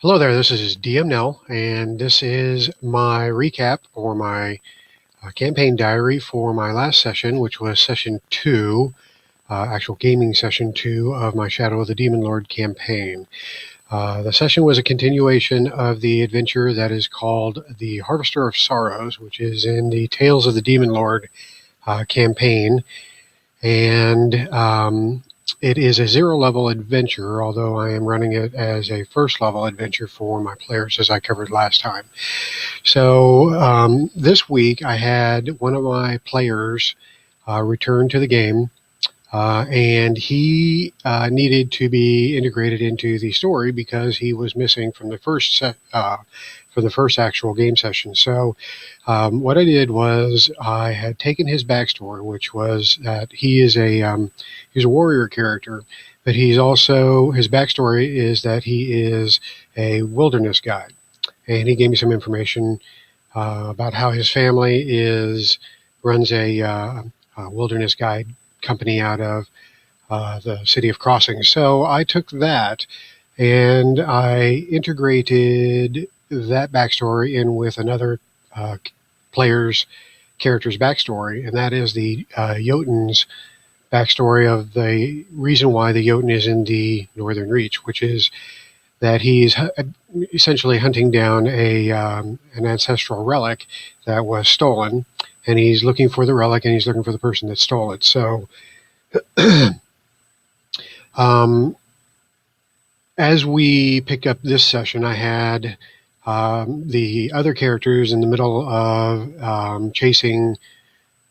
Hello there, this is DM Nell, and this is my recap or my campaign diary for my last session, which was session 2, actual gaming session 2 of my Shadow of the Demon Lord campaign. The session was a continuation of the adventure that is called The Harvester of Sorrows, which is in the Tales of the Demon Lord campaign, and it is a 0-level adventure, although I am running it as a first-level adventure for my players, as I covered last time. So this week I had one of my players return to the game, and he needed to be integrated into the story because he was missing from the first actual game session. So what I did was I had taken his backstory, which was that he's a warrior character, but he's also, his backstory is that he is a wilderness guide, and he gave me some information about how his family runs a wilderness guide company out of the city of Crossing. So I took that and I integrated that backstory in with another uh, player's character's backstory, and that is the Jotun's backstory of the reason why the Jotun is in the Northern Reach, which is that he's essentially hunting down an ancestral relic that was stolen, and he's looking for the relic and he's looking for the person that stole it. So um, as we picked up this session, I had the other characters in the middle of chasing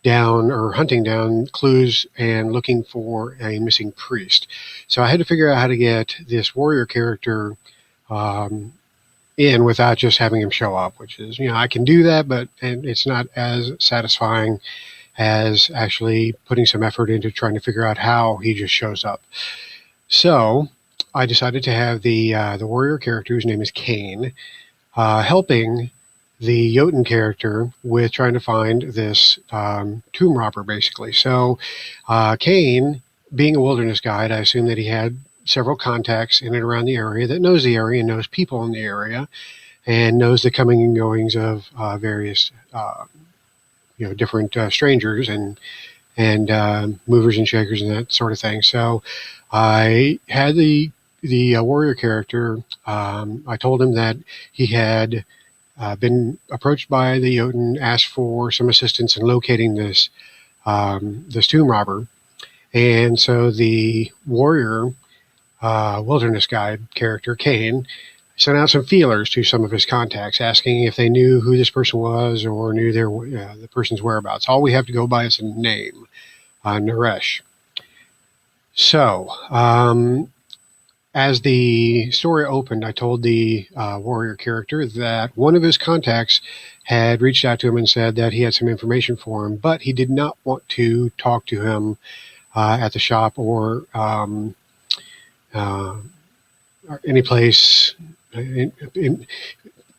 down or hunting down clues and looking for a missing priest. So I had to figure out how to get this warrior character um, in without just having him show up, which is, I can do that, but and it's not as satisfying as actually putting some effort into trying to figure out how he just shows up. So I decided to have the warrior character, whose name is Kane, helping the Jotun character with trying to find this tomb robber, basically. So Kane, being a wilderness guide, I assume that he had several contacts in and around the area that knows the area and knows people in the area and knows the coming and goings of various different strangers and movers and shakers and that sort of thing. So I had the warrior character. I told him that he had been approached by the Jotun, asked for some assistance in locating this tomb robber, and so the warrior wilderness guide character Kane sent out some feelers to some of his contacts, asking if they knew who this person was or knew the person's whereabouts. All we have to go by is a name, Naresh. So, as the story opened, I told the warrior character that one of his contacts had reached out to him and said that he had some information for him, but he did not want to talk to him at the shop uh, or any place.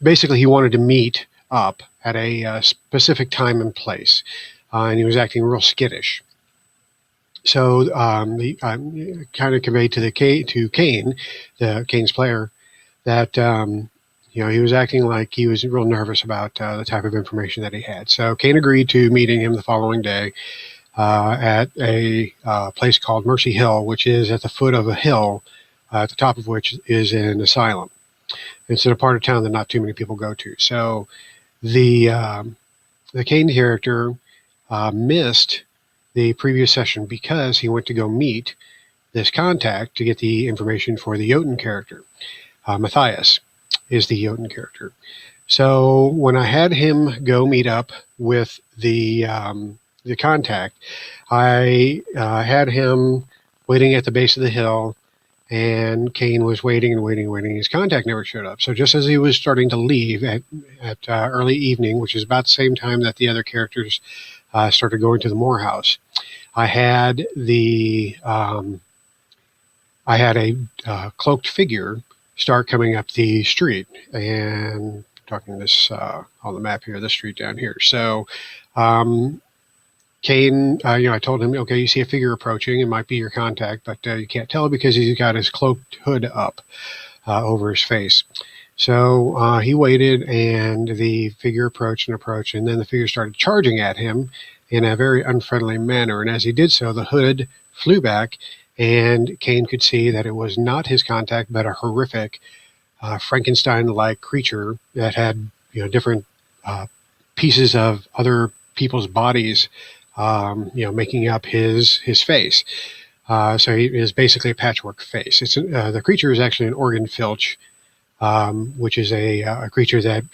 Basically, he wanted to meet up at a specific time and place, and he was acting real skittish. So he kind of conveyed to Kane, Kane's player, that he was acting like he was real nervous about the type of information that he had. So Kane agreed to meeting him the following day at a place called Mercy Hill, which is at the foot of a hill, at the top of which is an asylum. It's in a part of town that not too many people go to. So the Kane character missed the previous session because he went to go meet this contact to get the information for the Jotun character. Matthias is the Jotun character. So when I had him go meet up with the contact, I had him waiting at the base of the hill, and Kane was waiting and waiting and waiting. His contact never showed up. So just as he was starting to leave at early evening, which is about the same time that the other characters started going to the Moore House, I had a cloaked figure start coming up the street, and talking this on the map here, the street down here. So Kane, I told him, okay, you see a figure approaching, it might be your contact, but you can't tell because he's got his cloaked hood up over his face. So he waited, and the figure approached and approached, and then the figure started charging at him in a very unfriendly manner. And as he did so, the hood flew back, and Kane could see that it was not his contact, but a horrific Frankenstein-like creature that had different uh, pieces of other people's bodies, making up his face. So he is basically a patchwork face. The creature is actually an organ filch, which is a creature that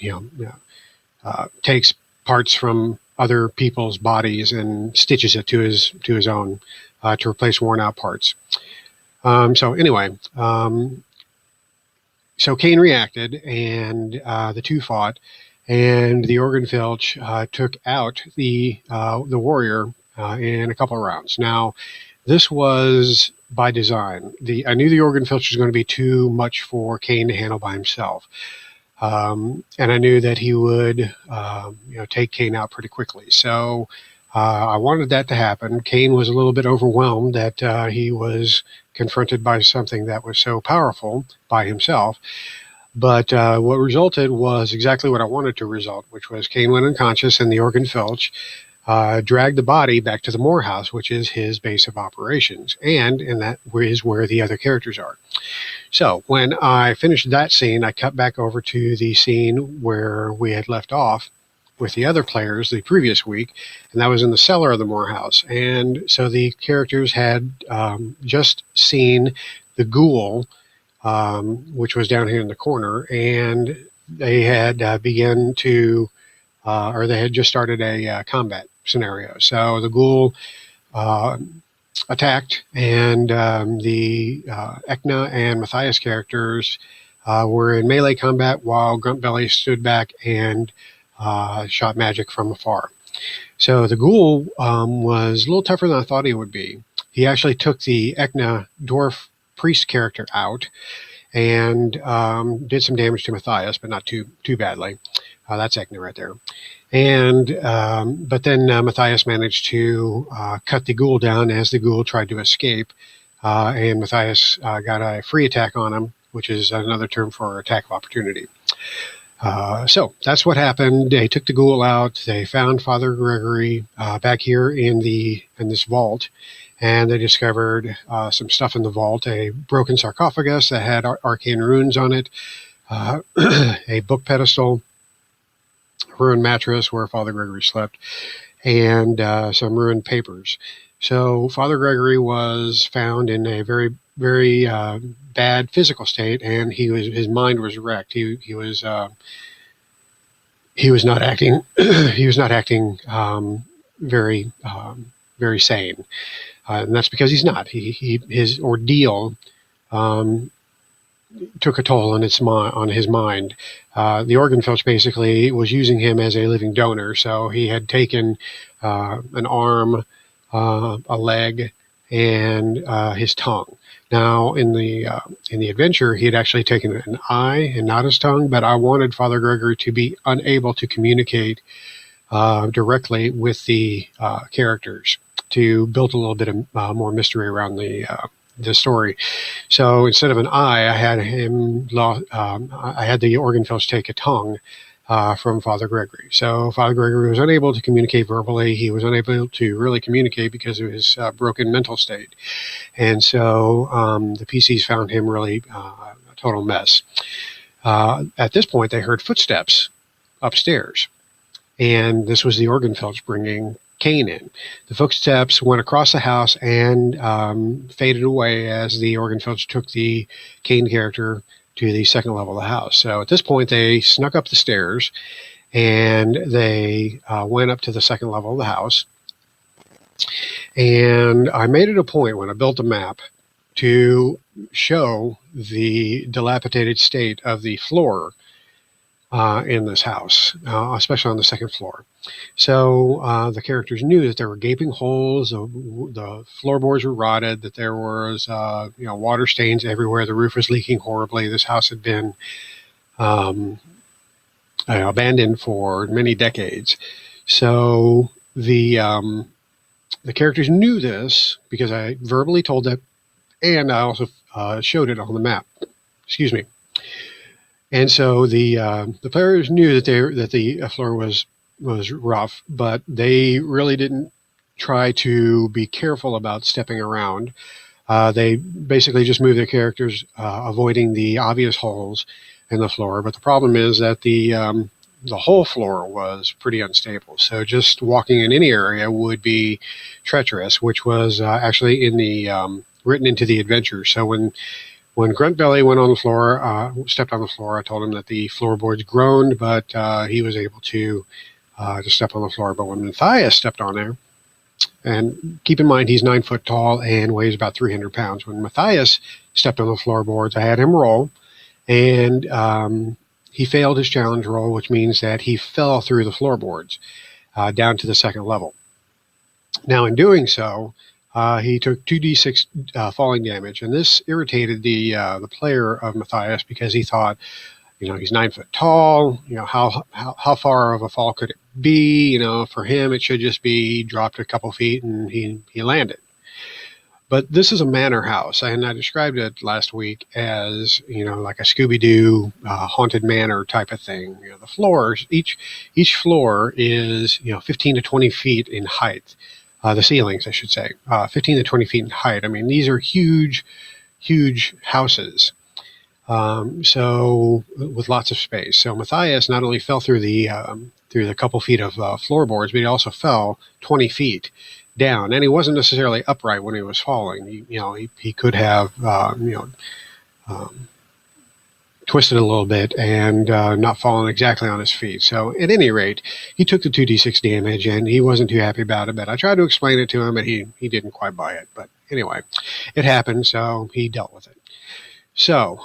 takes parts from other people's bodies and stitches it to his own to replace worn out parts. So anyway, so Kane reacted, and the two fought, and the organ filch took out the warrior in a couple of rounds. Now, this was by design. I knew the organ filch was going to be too much for Kane to handle by himself. And I knew that he would, take Kane out pretty quickly. So I wanted that to happen. Kane was a little bit overwhelmed that he was confronted by something that was so powerful by himself. But what resulted was exactly what I wanted to result, which was Kane went unconscious, and the organ filch dragged the body back to the Moore house, which is his base of operations, and that is where the other characters are. So when I finished that scene, I cut back over to the scene where we had left off with the other players the previous week, and that was in the cellar of the Moore house. And so the characters had just seen the ghoul, which was down here in the corner, and they had begun to, or they had just started a combat scenario. So the ghoul attacked, and the Ekna and Matthias characters were in melee combat, while Gruntbelly stood back and shot magic from afar. So the ghoul was a little tougher than I thought he would be. He actually took the Ekna dwarf priest character out and did some damage to Matthias, but not too badly. That's Ekna right there. And but then Matthias managed to cut the ghoul down as the ghoul tried to escape, and Matthias got a free attack on him, which is another term for attack of opportunity. So that's what happened. They took the ghoul out. They found Father Gregory back here in this vault, and they discovered some stuff in the vault: a broken sarcophagus that had arcane runes on it, a book pedestal, ruined mattress where Father Gregory slept, and some ruined papers. So Father Gregory was found in a very, very bad physical state, and his mind was wrecked. He was not acting he was not acting very very sane, and that's because he's not. His ordeal took a toll on his mind. The organ filch basically was using him as a living donor, so he had taken an arm, a leg, and his tongue. Now, in the adventure, he had actually taken an eye and not his tongue, but I wanted Father Gregory to be unable to communicate directly with the characters, to build a little bit of more mystery around the story. So instead of an eye, I had I had the organ filch take a tongue from Father Gregory. So Father Gregory was unable to communicate verbally. He was unable to really communicate because of his broken mental state. And so the PCs found him really a total mess. At this point, they heard footsteps upstairs, and this was the organ filch bringing Kane in. The footsteps went across the house and faded away as the organ filch took the Kane character to the second level of the house. So at this point, they snuck up the stairs, and they went up to the second level of the house. And I made it a point when I built a map to show the dilapidated state of the floor in this house, especially on the second floor. So the characters knew that there were gaping holes, the floorboards were rotted, that there was water stains everywhere, the roof was leaking horribly. This house had been abandoned for many decades. So the characters knew this because I verbally told them, and I also showed it on the map. Excuse me. And so the players knew that the floor was rough, but they really didn't try to be careful about stepping around. They basically just moved their characters, avoiding the obvious holes in the floor. But the problem is that the whole floor was pretty unstable. So just walking in any area would be treacherous, which was actually in the written into the adventure. So when Gruntbelly went on the floor, stepped on the floor, I told him that the floorboards groaned, but he was able to step on the floor. But when Matthias stepped on there, and keep in mind he's 9 foot tall and weighs about 300 pounds. When Matthias stepped on the floorboards, I had him roll, and he failed his challenge roll, which means that he fell through the floorboards down to the second level. Now, in doing so, he took 2d6 falling damage, and this irritated the player of Matthias because he thought, he's 9 foot tall. How far of a fall could it be? For him, it should just be he dropped a couple feet and he landed. But this is a manor house, and I described it last week as like a Scooby-Doo haunted manor type of thing. The floors, each floor is 15 to 20 feet in height. The ceilings, I should say, 15 to 20 feet in height. I mean, these are huge, huge houses. So with lots of space. So Matthias not only fell through the couple feet of floorboards, but he also fell 20 feet down, and he wasn't necessarily upright when he was falling. He could have twisted a little bit and not fallen exactly on his feet. So at any rate, he took the 2d6 damage, and he wasn't too happy about it. But I tried to explain it to him, but he didn't quite buy it. But anyway, it happened, so he dealt with it. So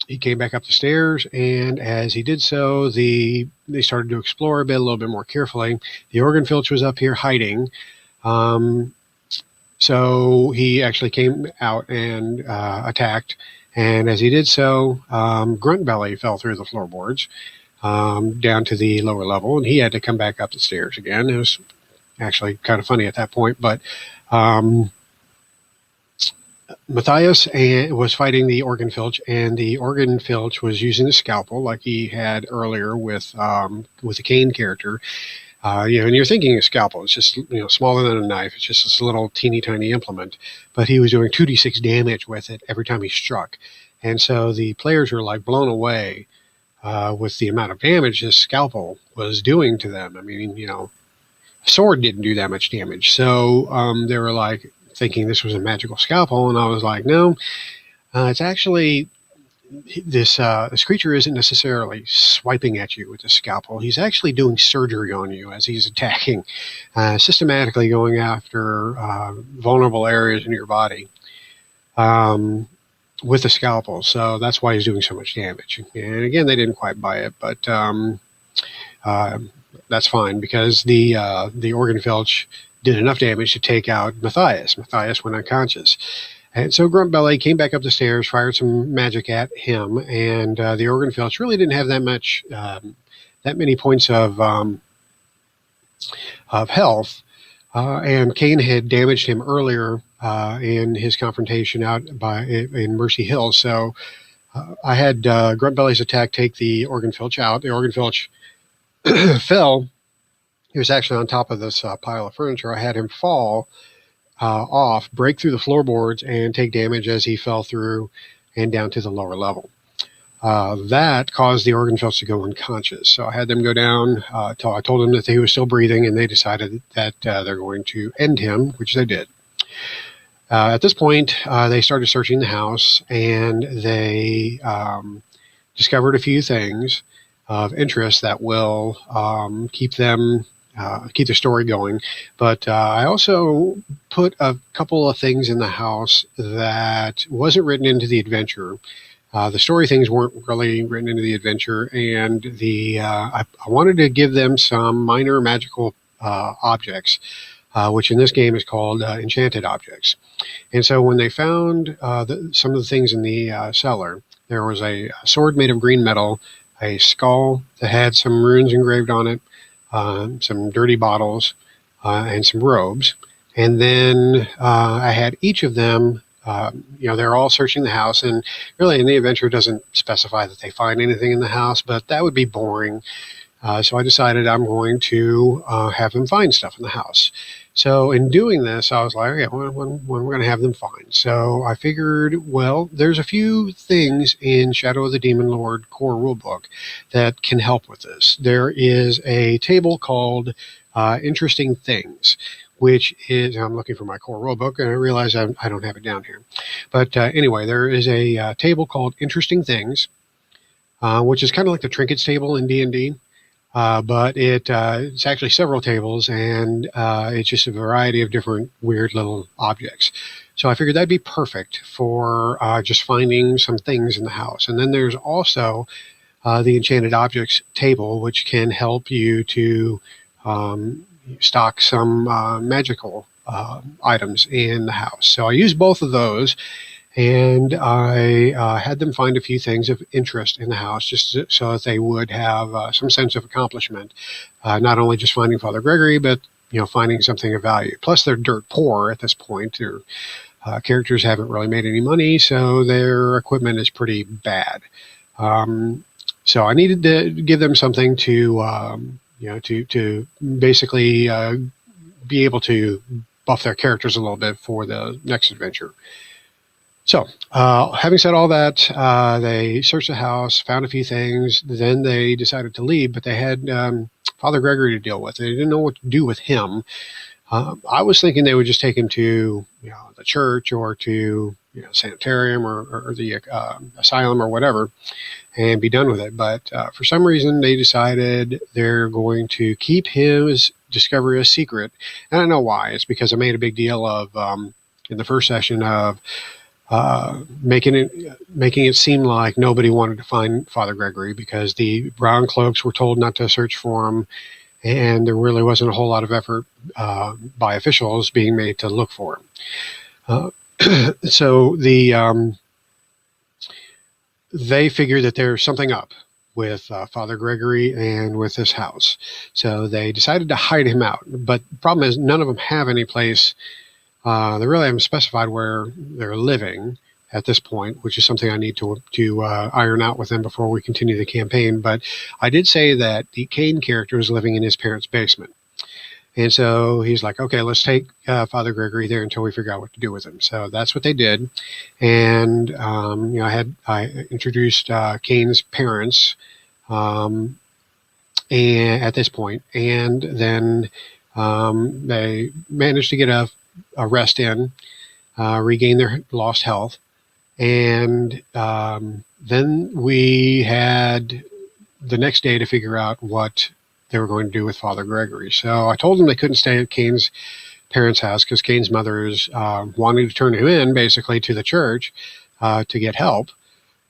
he came back up the stairs, and as he did so, they started to explore a little bit more carefully. The organ filch was up here hiding. So he actually came out and attacked. And as he did so, Gruntbelly fell through the floorboards down to the lower level, and he had to come back up the stairs again. It was actually kind of funny at that point, but Matthias was fighting the organ filch, and the organ filch was using the scalpel like he had earlier with the Kane character. And you're thinking a scalpel, it's just smaller than a knife. It's just this little teeny tiny implement, but he was doing 2d6 damage with it every time he struck, and so the players were like blown away with the amount of damage this scalpel was doing to them. I mean, a sword didn't do that much damage, so they were like thinking this was a magical scalpel, and I was like, no, it's actually this creature isn't necessarily swiping at you with the scalpel. He's actually doing surgery on you as he's attacking, systematically going after vulnerable areas in your body with the scalpel. So that's why he's doing so much damage. And again, they didn't quite buy it, but that's fine because the organ filch did enough damage to take out Matthias. Matthias went unconscious. And so Gruntbelly came back up the stairs, fired some magic at him, and the organ filch really didn't have that many points of health. And Kane had damaged him earlier in his confrontation out in Mercy Hill. So I had Gruntbelly's attack take the organ filch out. The organ filch fell. He was actually on top of this pile of furniture. I had him fall off, break through the floorboards, and take damage as he fell through and down to the lower level. That caused the organ filch to go unconscious. So I had them go down till I told them that he was still breathing, and they decided that they're going to end him, which they did. At this point, they started searching the house, and they discovered a few things of interest that will keep the story going. But I also put a couple of things in the house that wasn't written into the adventure. The story things weren't really written into the adventure, and I wanted to give them some minor magical objects, which in this game is called enchanted objects. And so when they found some of the things in the cellar, there was a sword made of green metal, a skull that had some runes engraved on it, some dirty bottles, and some robes. And then I had each of them they're all searching the house, and really in the adventure it doesn't specify that they find anything in the house, but that would be boring. So I decided I'm going to have them find stuff in the house. So in doing this, I was like, okay, when we're going to have them find. So I figured, well, there's a few things in Shadow of the Demon Lord core rulebook that can help with this. There is a table called Interesting Things, which is, I'm looking for my core rulebook, and I realize I don't have it down here. But anyway, there is a table called Interesting Things, which is kind of like the trinkets table in D&D. But it's actually several tables, and it's just a variety of different weird little objects. So I figured that'd be perfect for just finding some things in the house. And then there's also the Enchanted Objects table, which can help you to stock some magical items in the house. So I used both of those, and I had them find a few things of interest in the house, just so that they would have some sense of accomplishment, not only just finding Father Gregory, but finding something of value. Plus, they're dirt poor at this point. Their characters haven't really made any money, so their equipment is pretty bad. So I needed to give them something to to basically be able to buff their characters a little bit for the next adventure. So, having said all that, they searched the house, found a few things, then they decided to leave, but they had Father Gregory to deal with. They didn't know what to do with him. I was thinking they would just take him to the church or to sanitarium or the asylum or whatever and be done with it. But for some reason, they decided they're going to keep his discovery a secret. And I know why. It's because I made a big deal of, in the first session, of making it seem like nobody wanted to find Father Gregory because the brown cloaks were told not to search for him, and there really wasn't a whole lot of effort by officials being made to look for him. So they figured that there's something up with Father Gregory and with this house, so they decided to hide him out. But the problem is none of them have any place. They really haven't specified where they're living at this point, which is something I need to iron out with them before we continue the campaign. But I did say that the Kane character is living in his parents' basement. And so he's like, okay, let's take Father Gregory there until we figure out what to do with him. So that's what they did. And, I introduced Kane's parents and at this point, and then they managed to get a rest in, regain their lost health, and then we had the next day to figure out what they were going to do with Father Gregory. So I told them they couldn't stay at Kane's parents' house because Kane's mother is wanting to turn him in basically to the church to get help.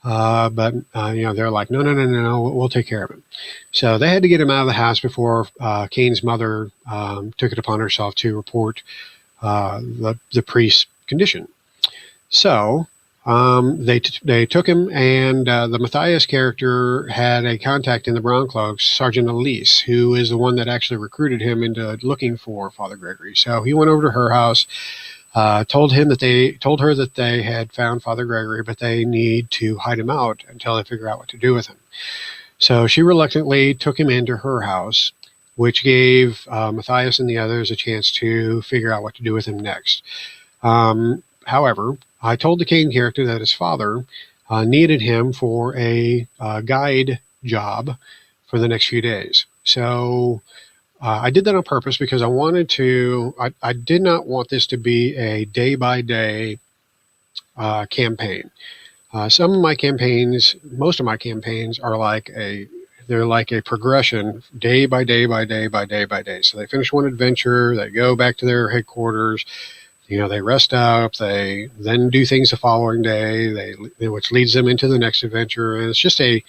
But they're like, no, we'll take care of him. So they had to get him out of the house before Kane's mother took it upon herself to report the priest's condition. So they took him, and the Matthias character had a contact in the Brown Cloaks, Sergeant Elise, who is the one that actually recruited him into looking for Father Gregory. So he went over to her house, told her that they had found Father Gregory, but they need to hide him out until they figure out what to do with him. So she reluctantly took him into her house, which gave Matthias and the others a chance to figure out what to do with him next. However, I told the Kane character that his father needed him for a guide job for the next few days. So I did that on purpose because I wanted to, I did not want this to be a day-by-day campaign. Some of my campaigns, most of my campaigns are they're like a progression day by day by day by day by day. So they finish one adventure, they go back to their headquarters, they rest up, they then do things the following day, which leads them into the next adventure. And it's just a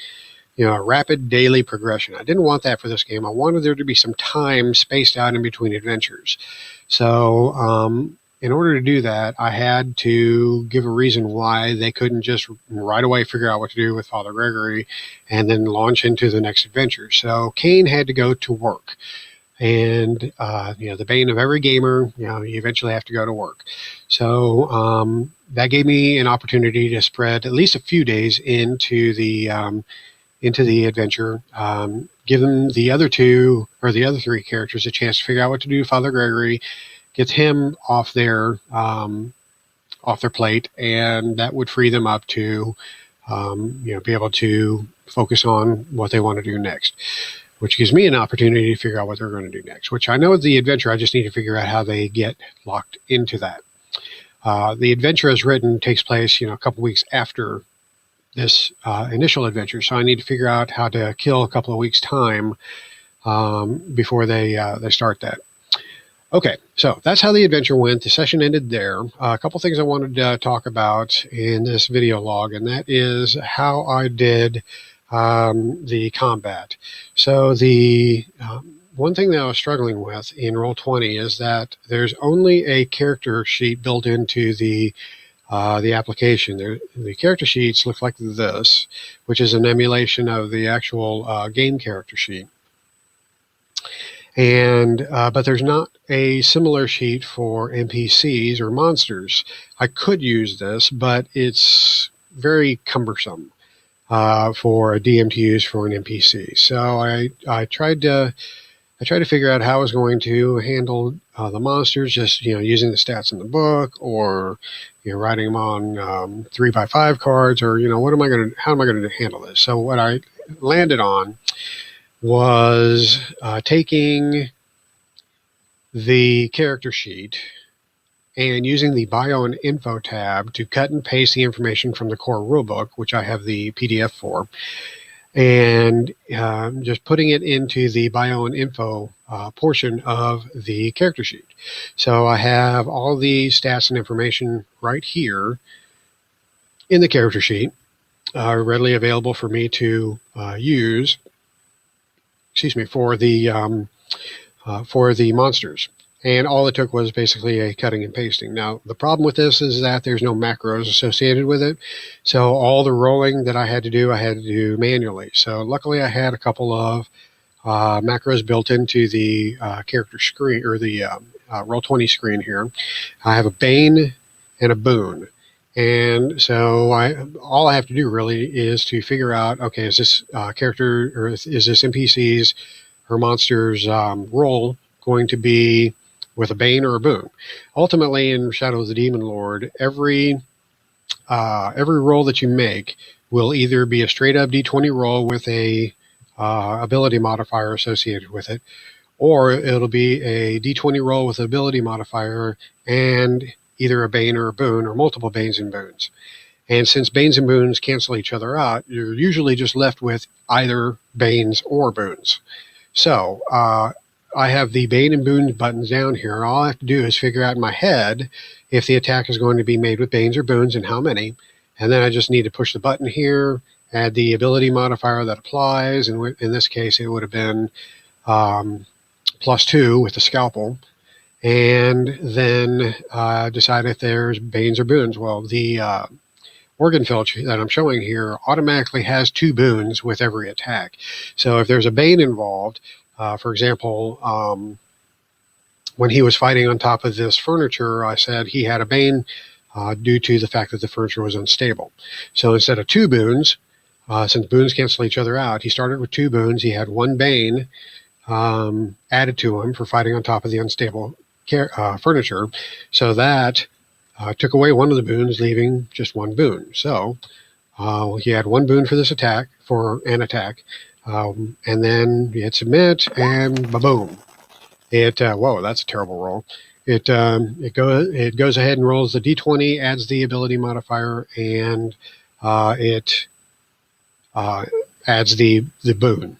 rapid daily progression. I didn't want that for this game. I wanted there to be some time spaced out in between adventures. So in order to do that, I had to give a reason why they couldn't just right away figure out what to do with Father Gregory and then launch into the next adventure. So Kane had to go to work. And the bane of every gamer, you eventually have to go to work. So that gave me an opportunity to spread at least a few days into the adventure, give them the other two or the other three characters a chance to figure out what to do. Father Gregory gets him off their plate, and that would free them up to be able to focus on what they want to do next, which gives me an opportunity to figure out what they're going to do next, which I know is the adventure. I just need to figure out how they get locked into that. The adventure as written takes place, a couple weeks after this initial adventure. So I need to figure out how to kill a couple of weeks' time before they start that. Okay, so that's how the adventure went. The session ended there. A couple things I wanted to talk about in this video log, and that is how I did the combat. So the one thing that I was struggling with in Roll20 is that there's only a character sheet built into the application. The character sheets look like this, which is an emulation of the actual game character sheet. And but there's not a similar sheet for NPCs or monsters. I could use this, but it's very cumbersome for a DM to use for an NPC. So I tried to figure out how I was going to handle the monsters, just using the stats in the book, or writing them on 3x5 cards, or how am I going to handle this? So what I landed on was taking the character sheet and using the bio and info tab to cut and paste the information from the core rulebook, which I have the PDF for, and just putting it into the bio and info portion of the character sheet. So I have all the stats and information right here in the character sheet, readily available for me to use. For the monsters. And all it took was basically a cutting and pasting. Now, the problem with this is that there's no macros associated with it. So all the rolling that I had to do manually. So luckily I had a couple of macros built into the character screen, or the Roll20 screen here. I have a Bane and a Boon. And so all I have to do really is to figure out, okay, is this character, or is this NPC's or monster's roll going to be with a Bane or a Boon? Ultimately, in Shadow of the Demon Lord, every roll that you make will either be a straight up D20 roll with a ability modifier associated with it, or it'll be a D20 roll with an ability modifier and either a Bane or a Boon, or multiple Banes and Boons. And since Banes and Boons cancel each other out, you're usually just left with either Banes or Boons. So I have the Bane and Boon buttons down here. All I have to do is figure out in my head if the attack is going to be made with Banes or Boons and how many. And then I just need to push the button here, add the ability modifier that applies. And in this case, it would have been +2 with the scalpel. And then decide if there's Banes or Boons. Well, the organ filch that I'm showing here automatically has 2 Boons with every attack. So if there's a Bane involved, for example, when he was fighting on top of this furniture, I said he had a Bane due to the fact that the furniture was unstable. So instead of 2 Boons, since Boons cancel each other out, he started with 2 Boons. He had 1 Bane added to him for fighting on top of the unstable furniture. So that took away one of the Boons, leaving just 1 Boon. So he had 1 Boon for this attack, for an attack, and then you hit submit, and ba-boom! Whoa, that's a terrible roll. It goes ahead and rolls the D20, adds the ability modifier, and it adds the Boon,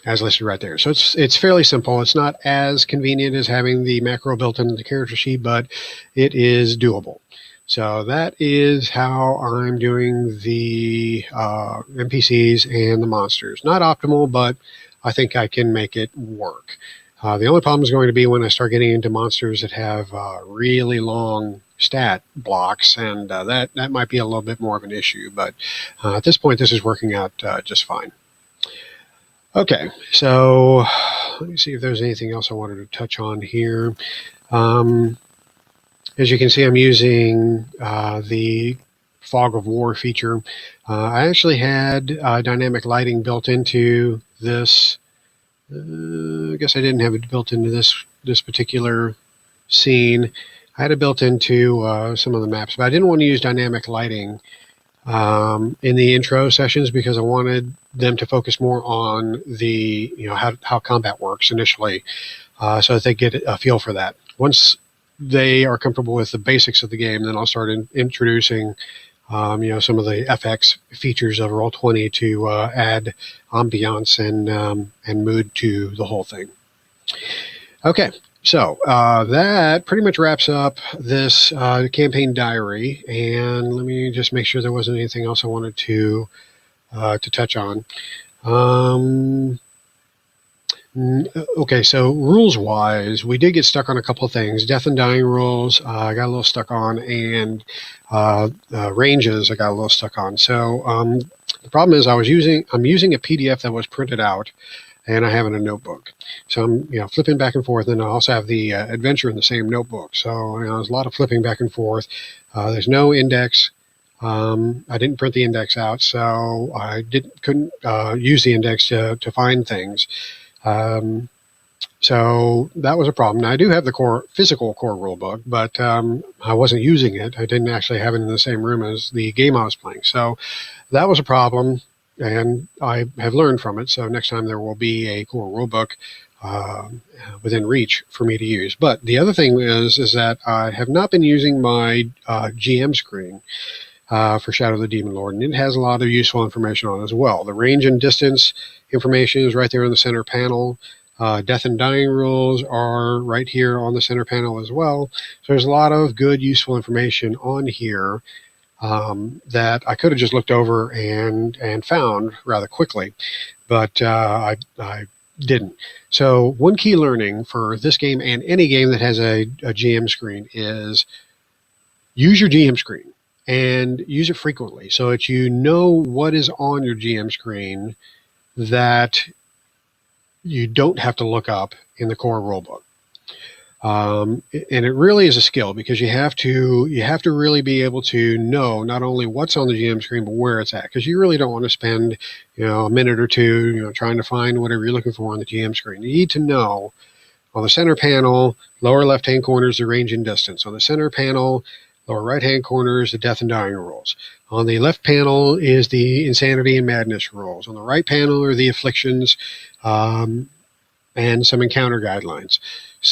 as listed right there. So it's fairly simple. It's not as convenient as having the macro built into the character sheet, but it is doable. So that is how I'm doing the NPCs and the monsters. Not optimal, but I think I can make it work. The only problem is going to be when I start getting into monsters that have really long stat blocks, and that might be a little bit more of an issue. But at this point, this is working out just fine. Okay, so let me see if there's anything else I wanted to touch on here. As you can see, I'm using the Fog of War feature. I actually had dynamic lighting built into this. I guess I didn't have it built into this particular scene. I had it built into some of the maps, but I didn't want to use dynamic lighting in the intro sessions because I wanted them to focus more on the how combat works initially, so that they get a feel for that. Once they are comfortable with the basics of the game, then I'll start introducing some of the FX features of Roll20 to add ambiance and mood to the whole thing. Okay, so that pretty much wraps up this campaign diary, and let me just make sure there wasn't anything else I wanted to touch on. Okay, so rules-wise, we did get stuck on a couple of things. Death and dying rules, I got a little stuck on, and ranges, I got a little stuck on. So the problem is I'm using a PDF that was printed out, and I have it in a notebook. So I'm flipping back and forth, and I also have the adventure in the same notebook. So there's a lot of flipping back and forth. There's no index. I didn't print the index out, so I couldn't use the index to find things. So that was a problem. Now, I do have the physical core rulebook, but I wasn't using it. I didn't actually have it in the same room as the game I was playing. So that was a problem, and I have learned from it. So next time there will be a core rulebook within reach for me to use. But the other thing is that I have not been using my GM screen for Shadow of the Demon Lord, and it has a lot of useful information on it as well. The range and distance information is right there in the center panel. Death and dying rules are right here on the center panel as well. So there's a lot of good, useful information on here that I could have just looked over and found rather quickly, but I didn't. So one key learning for this game and any game that has a GM screen is use your GM screen and use it frequently so that you know what is on your GM screen that you don't have to look up in the core rulebook. And it really is a skill because you have to really be able to know not only what's on the GM screen but where it's at, because you really don't want to spend a minute or two trying to find whatever you're looking for on the GM screen. You need to know on the center panel, lower left hand corner is the range and distance. On the center panel, lower right-hand corner is the death and dying rules. On the left panel is the insanity and madness rules. On the right panel are the afflictions and some encounter guidelines.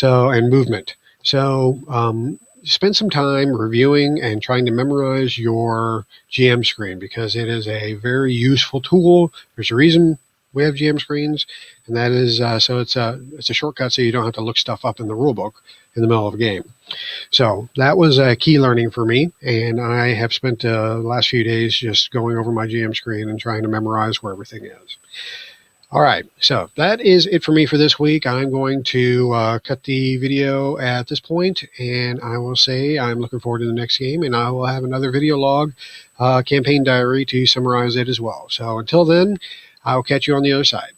And movement. So spend some time reviewing and trying to memorize your GM screen because it is a very useful tool. There's a reason we have GM screens, and that is so it's a shortcut so you don't have to look stuff up in the rulebook in the middle of a game. So that was a key learning for me, and I have spent the last few days just going over my GM screen and trying to memorize where everything is. All right, so that is it for me for this week. I'm going to cut the video at this point, and I will say I'm looking forward to the next game, and I will have another video log campaign diary to summarize it as well. So until then, I'll catch you on the other side.